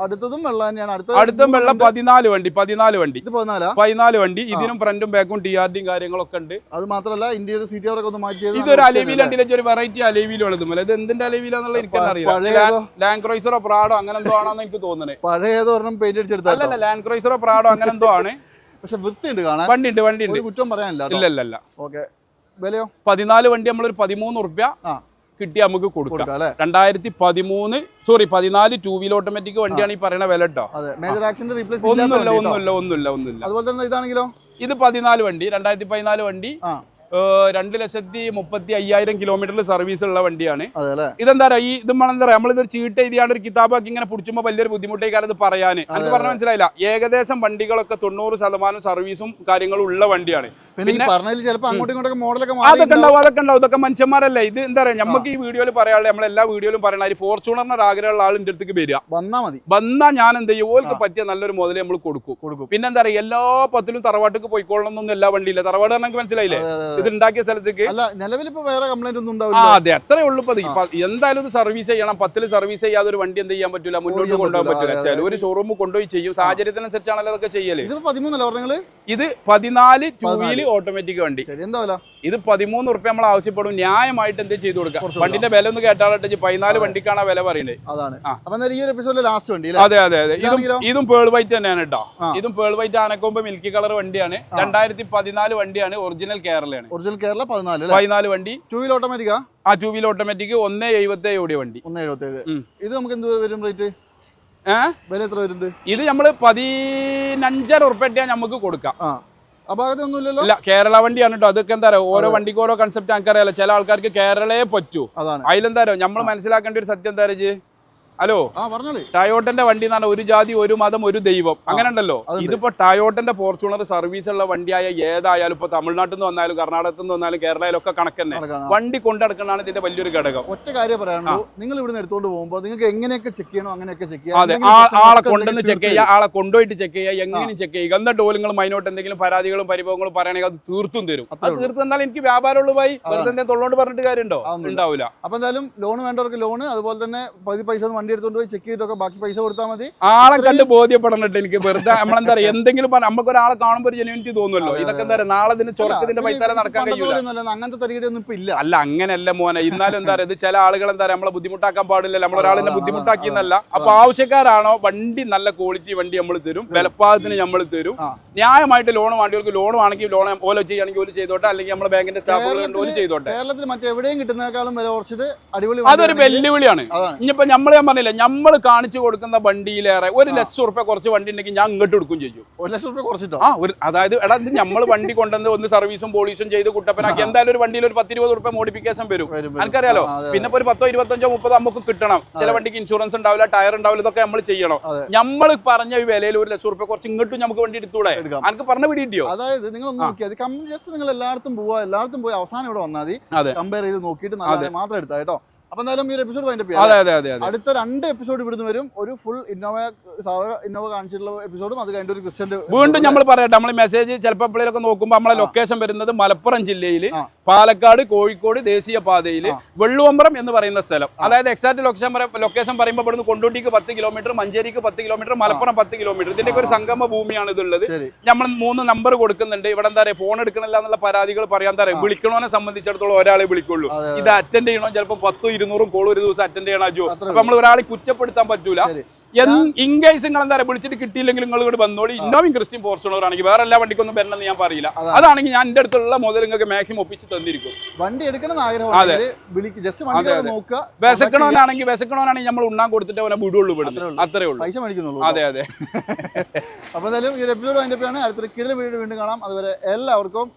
അടുത്തതും വെള്ള തന്നെയാണ്. അടുത്തും വെള്ളം 14 വണ്ടി. 14 വണ്ടി. ഇതിനും ഫ്രണ്ടും ബാക്കും ടിആർഡിയും കാര്യങ്ങളൊക്കെ ഉണ്ട്. അത് മാത്രമല്ല ഇന്ത്യയുടെ സീറ്റ് കവറൊക്കെ ഒന്ന് മാറ്റി, ഇതൊരു അലവിയിലുണ്ട്, ഒരു വെറൈറ്റി അലവിയിലുള്ളത്. ഇത് എന്തിന്റെ അലവിയിലാന്നുള്ള എനിക്കറിയില്ല. ലാൻഡ് ക്രൂയിസറോ പ്രാഡോ അങ്ങനെ എന്തോ ആണെന്ന് എനിക്ക് തോന്നുന്നത്. പഴയതോ പെയിന്റ് അടിച്ചെടുത്ത അല്ലല്ല, ലാൻഡ് ക്രൂയിസറോ പ്രാഡോ അങ്ങനെ എന്തോ ആണ്. പക്ഷെ വൃത്തിയുണ്ട് കാണാൻ. വണ്ടി കുറ്റം പറയാനില്ല. ഇല്ല. ഓക്കെ. വിലയോ 14 വണ്ടി നമ്മളൊരു 13 ഉറുപ്പ്യ കിട്ടി നമുക്ക് കൊടുക്കാം. 14 ടൂ വീൽ ഓട്ടോമാറ്റിക് വണ്ടിയാണ് ഈ പറയുന്ന വില കേട്ടോ. ഒന്നുമില്ല. അതുപോലെ തന്നെ ഇതാണെങ്കിലോ, ഇത് 14 വണ്ടി, 2014 വണ്ടി, 2,35,000 കിലോമീറ്ററിൽ സർവീസ് ഉള്ള വണ്ടിയാണ്. ഇതെന്താ പറയാ, ഈ ഇത് നമ്മളിതൊരു ചീട്ട് എഴുതിയാണ് ഒരു കിതാബാക്കി ഇങ്ങനെ പിടിച്ചുമ്പോൾ വലിയൊരു ബുദ്ധിമുട്ടേക്കാരം ഇത് പറയാൻ. എനിക്ക് പറഞ്ഞ മനസ്സിലായില്ല. ഏകദേശം വണ്ടികളൊക്കെ 90% സർവീസും കാര്യങ്ങളും ഉള്ള വണ്ടിയാണ്. പിന്നെ അതൊക്കെ ഉണ്ടാവും. ഇതൊക്കെ മനുഷ്യന്മാരല്ലേ. ഇത് എന്താ പറയാ, നമുക്ക് ഈ വീഡിയോയിൽ പറയാനുള്ള, നമ്മളെല്ലാ വീഡിയോയിലും പറയണ ഫോർച്യൂണറിന്റെ ആഗ്രഹമുള്ള ആളിന്റെ അടുത്തേക്ക് വരിക, വന്നാൽ ഞാൻ എന്ത് ചെയ്യും, ഓർക്ക് പറ്റിയ നല്ലൊരു മുതൽ നമ്മൾ കൊടുക്കും. പിന്നെ എന്താ പറയാ, എല്ലാ 10ലും തറവാട്ടിക്ക് പോയിക്കൊള്ളണമെന്നൊന്നും എല്ലാ വണ്ടിയില്ല. തറവാട് എനിക്ക് മനസ്സിലായില്ലേ, ഇത് ഉണ്ടാക്കിയ സ്ഥലത്തേക്ക് അതെ അത്രേ ഉള്ളൂ. എന്തായാലും ഇത് സർവീസ് ചെയ്യണം. 10ൽ സർവീസ് ചെയ്യാതെ ഒരു വണ്ടി എന്ത് ചെയ്യാൻ പറ്റില്ല, മുന്നോട്ട് കൊണ്ടുപോകാൻ പറ്റില്ല. ഒരു ഷോറൂം കൊണ്ടുപോയി ചെയ്യും, സാഹചര്യത്തിനനുസരിച്ചാണല്ലോ അതൊക്കെ ചെയ്യല്. ഇത് 14 ടൂ വീല് ഓട്ടോമാറ്റിക് വണ്ടി. ഇത് 13 ഉറുപ്പ്യ നമ്മൾ ആവശ്യപ്പെടും. ന്യായമായിട്ട് എന്ത് ചെയ്ത് കൊടുക്കാം. വണ്ടിന്റെ വില ഒന്ന് കേട്ടാളട്ടെ, 14 വണ്ടിക്കാണ് വില പറയുന്നത്. അതെ അതെ അതെ. ഇതും പേൾ വൈറ്റ് തന്നെയാണ് കേട്ടോ. ഇതും പേൾ വൈറ്റ് ആനക്കൊമ്പ് മിൽക്കി കളർ വണ്ടിയാണ്. 2014 വണ്ടിയാണ്. ഒറിജിനൽ കേരളയാണ്. 14 വണ്ടി. Two wheel automatic. Two wheel automatic 1.77 ഓടിയ വണ്ടി. 1.77. ഇത് നമുക്ക് എന്ത് വരും റേറ്റ്? വില എത്ര വരുന്നുണ്ട്? ഇത് നമ്മള് 15,500 ഉറുപ്പ്യ നമുക്ക് കൊടുക്കാം. ഇല്ല, കേരള വണ്ടിയാണ് കേട്ടോ. അതൊക്കെ എന്താ പറയുക, ഓരോ വണ്ടിക്ക് ഓരോ കൺസെപ്റ്റ് നമുക്കറിയാലോ. ചില ആൾക്കാർക്ക് കേരളയെ പറ്റൂ. അതിലെന്താ പറയുക, നമ്മൾ മനസ്സിലാക്കേണ്ട ഒരു സത്യം എന്താ പറയുക, ഹലോ, ടയോട്ടന്റെ വണ്ടി എന്ന് പറഞ്ഞാൽ ഒരു ജാതി ഒരു മതം ഒരു ദൈവം അങ്ങനെ ഉണ്ടല്ലോ. ഇതിപ്പോ ടയോട്ടന്റെ ഫോർച്യൂണർ സർവീസ് ഉള്ള വണ്ടിയായ ഏതായാലും ഇപ്പൊ തമിഴ്നാട്ടിൽ നിന്ന് വന്നാലും കർണാടകത്തിൽ നിന്ന് വന്നാലും കേരളയിലും ഒക്കെ കണക്കന്നെ. വണ്ടി കൊണ്ടുനടക്കുന്നതാണ് ഇതിന്റെ വലിയൊരു ഘടകം. ഒറ്റ കാര്യം പറയാനുള്ളൂ, നിങ്ങൾ ഇവിടെ എടുത്തോണ്ട് പോകുമ്പോൾ നിങ്ങൾക്ക് എങ്ങനെയൊക്കെ ചെക്ക് ചെയ്യണോ അങ്ങനെയൊക്കെ ചെക്ക് ചെയ്യാം. അതെ, ആളെ കൊണ്ടുവന്ന് ചെക്ക് ചെയ്യുക, ആളെ കൊണ്ടുപോയിട്ട് ചെക്ക് ചെയ്യുക, എങ്ങനെ ചെക്ക് ചെയ്യുക. എന്നിട്ട് നിങ്ങൾ മൈനോട്ട് എന്തെങ്കിലും പരാതികളും പരിഭവങ്ങളും പറയുകയാണെങ്കിൽ അത് തീർത്തും തരും. അത് തീർത്ത് തന്നാൽ എനിക്ക് വ്യാപാരമുള്ളൂ പോയി, വെറുതെ തൊള്ളോണ്ട് പറഞ്ഞിട്ട് കാര്യമുണ്ടോ? ഉണ്ടാവില്ല. അപ്പൊ എന്തായാലും ലോൺ വേണ്ടവർക്ക് ലോൺ, അതുപോലെ തന്നെ പൈസ എടുത്തോണ്ട് പോയി ചെക്ക് ചെയ്തിട്ടൊക്കെ ബാക്കി പൈസ കൊടുത്താൽ മതി. ആളെ കണ്ട് ബോധ്യപ്പെടണം. എനിക്ക് വെറുതെ നമ്മളെന്താ പറയുക, എന്തെങ്കിലും നമുക്ക് ഒരാളെ കാണുമ്പോൾ ഒരു ജെന്യൂനിറ്റി തോന്നുമല്ലോ. ഇതൊക്കെ എന്താ പറയുക, നാളെ ഇതിന് ചൊറക്കത്തിന്റെ പൈസ നടക്കാൻ കഴിയില്ല. അങ്ങനത്തെ തരികയൊന്നും ഇപ്പൊ ഇല്ല. അല്ല, അങ്ങനെയല്ല മോനെ. ഇന്നാലും എന്താ പറയുക, ഇത് ചില ആളുകൾ എന്താ പറയുക, നമ്മളെ ബുദ്ധിമുട്ടാക്കാൻ പാടില്ല. നമ്മളൊരാളിനെ ബുദ്ധിമുട്ടാക്കിയെന്നല്ല. അപ്പൊ ആവശ്യക്കാരാണോ, വണ്ടി നല്ല ക്വാളിറ്റി വണ്ടി നമ്മൾ തരും, വിലപ്പാകത്തിന് നമ്മൾ തരും. ന്യായമായിട്ട് ലോൺ വേണ്ടിയവർക്ക് ലോൺ ആണെങ്കിൽ ലോൺ ഓല ചെയ്യുകയാണെങ്കിൽ ഓല് ചെയ്തോട്ടെ, അല്ലെങ്കിൽ നമ്മുടെ ബാങ്കിന്റെ സ്റ്റാഫുകൾ ഓല് ചെയ്തോട്ടെ. കേരളത്തിൽ മറ്റെവിടെയും കിട്ടുന്നതിനേക്കാളും വില കുറച്ചിട്ട് അടിപൊളി. അതൊരു വെല്ലുവിളിയാണ്. ഇനിയിപ്പോ ഞാൻ പറഞ്ഞില്ല, നമ്മൾ കാണിച്ചു കൊടുക്കുന്ന വണ്ടിയിലേറെ 1,00,000 ഉറുപ്പ്യ കുറച്ച് വണ്ടി ഉണ്ടെങ്കിൽ ഞാൻ ഇങ്ങോട്ട് എടുക്കും ചെയ്യും. 1,00,000 ഉറുപ്പ്യ കുറച്ചിട്ടോ? അതായത് എടാ, ഇത് നമ്മൾ വണ്ടി കൊണ്ടുവന്ന് ഒന്ന് സർവീസും പോളീസും ചെയ്ത് കുട്ടപ്പനാക്കി എന്തായാലും ഒരു വണ്ടിയിൽ ഒരു 10-20 ഉറുപ്പ്യ മോഡിഫിക്കേഷൻ വരും. എനിക്കറിയാലോ. പിന്നെ ഒരു 10, 25, 30 നമുക്ക് കിട്ടണം. ചില വണ്ടിക്ക് ഇൻഷുറൻസ് ഉണ്ടാവില്ല, ടയർ ഉണ്ടാവില്ല, ഇതൊക്കെ നമ്മൾ ചെയ്യണം. നമ്മൾ പറഞ്ഞ ഈ വിലയിൽ 1,00,000 ഉറുപ്പ്യ കുറച്ച് ഇങ്ങോട്ടും നമുക്ക് വണ്ടി എടുത്തൂടെ? എനിക്ക് പറഞ്ഞ പിടിയോ? അതായത് നിങ്ങൾ നോക്കിയാൽ ജസ്റ്റ് നിങ്ങൾ എല്ലായിടത്തും പോവാ, എല്ലായിടത്തും പോയി അവസാനം ഇവിടെ വന്നാൽ മതി, കമ്പയർ ചെയ്ത് നോക്കിയിട്ട് നല്ല മാത്രം എടുത്താ കേട്ടോ. അപ്പൊ എന്തായാലും ഈ ഒരു എപ്പിസോഡ് വൈൻഡപ്പ് അതെ അതെ അതെ അതെ അടുത്ത 2 എപ്പിസോഡ് ഇവിടുന്ന് വരും. ഒരു ഫുൾ സാധാരണ ഇന്നോവ കാണിച്ചിട്ടുള്ള എപ്പിസോഡും അത് കഴിഞ്ഞ ഒരു ക്രിസ്ത്യന്റെ വീണ്ടും നമ്മൾ പറയട്ടെ, നമ്മൾ മെസ്സേജ് ചിലപ്പോൾ എപ്പോഴൊക്കെ നോക്കുമ്പോൾ നമ്മളെ ലൊക്കേഷൻ വരുന്നത് മലപ്പുറം ജില്ലയിൽ പാലക്കാട് കോഴിക്കോട് ദേശീയപാതയിൽ വെള്ളുവമ്പ്രം എന്ന് പറയുന്ന സ്ഥലം. അതായത് എക്സാക്ട് ലൊക്കേഷൻ പറയുമ്പോൾ ഇവിടുന്ന് കൊണ്ടോട്ടിക്ക് 10 കിലോമീറ്റർ, മഞ്ചേരിക്ക് 10 കിലോമീറ്റർ, മലപ്പുറം 10 കിലോമീറ്റർ. ഇതിന്റെ ഒരു സംഗമ ഭൂമിയാണ് ഇതുള്ളത്. നമ്മൾ 3 നമ്പർ കൊടുക്കുന്നുണ്ട്. ഇവിടെ എന്താ പറയുക, ഫോൺ എടുക്കണില്ല എന്നുള്ള പരാതികൾ പറയാൻ തരാം. വിളിക്കണോനെ സംബന്ധിച്ചിടത്തോളം ഒരാളെ വിളിക്കുള്ളൂ. ഇത് അറ്റൻഡ് ചെയ്യണോ ചിലപ്പോൾ 10-200 കോൾ ഒരു ദിവസം അറ്റൻഡ് ചെയ്യണം. അപ്പൊ നമ്മൾ ഒരാളെ കുറ്റപ്പെടുത്താൻ പറ്റൂല. ഇൻ കേസ് നിങ്ങൾ എന്താ പറയുക വിളിച്ചിട്ട് കിട്ടിയില്ലെങ്കിൽ നിങ്ങൾ ഇവിടെ വന്നോളി. ഇന്നോവയും ക്രിസ്ത്യൻ ഫോർച്യൂണർ ആണെങ്കിൽ വേറെ എല്ലാ വണ്ടിക്കൊന്നും വരണമെന്ന് ഞാൻ പറയില്ല. അതാണെങ്കിൽ ഞാൻ എന്റെ അടുത്തുള്ള മുതൽ നിങ്ങൾക്ക് മാക്സിമം ഒപ്പിച്ച് തന്നിരിക്കും. വണ്ടി എടുക്കണം ആഗ്രഹം വിശക്കണോനാണെങ്കിൽ നമ്മൾ ഉണ്ണാൻ കൊടുത്തിട്ട് അവനെ വിടുള്ളൂ. അത്രേ ഉള്ളൂ, പൈസ മേടിക്കുന്നുള്ളൂ. അതെ അതെ. അപ്പൊ എന്തായാലും ഈ എപ്പിസോഡ് അതിന്റെ അടുത്തൊരു കിരൽ വീണ്ടും കാണാം. അതുവരെ എല്ലാവർക്കും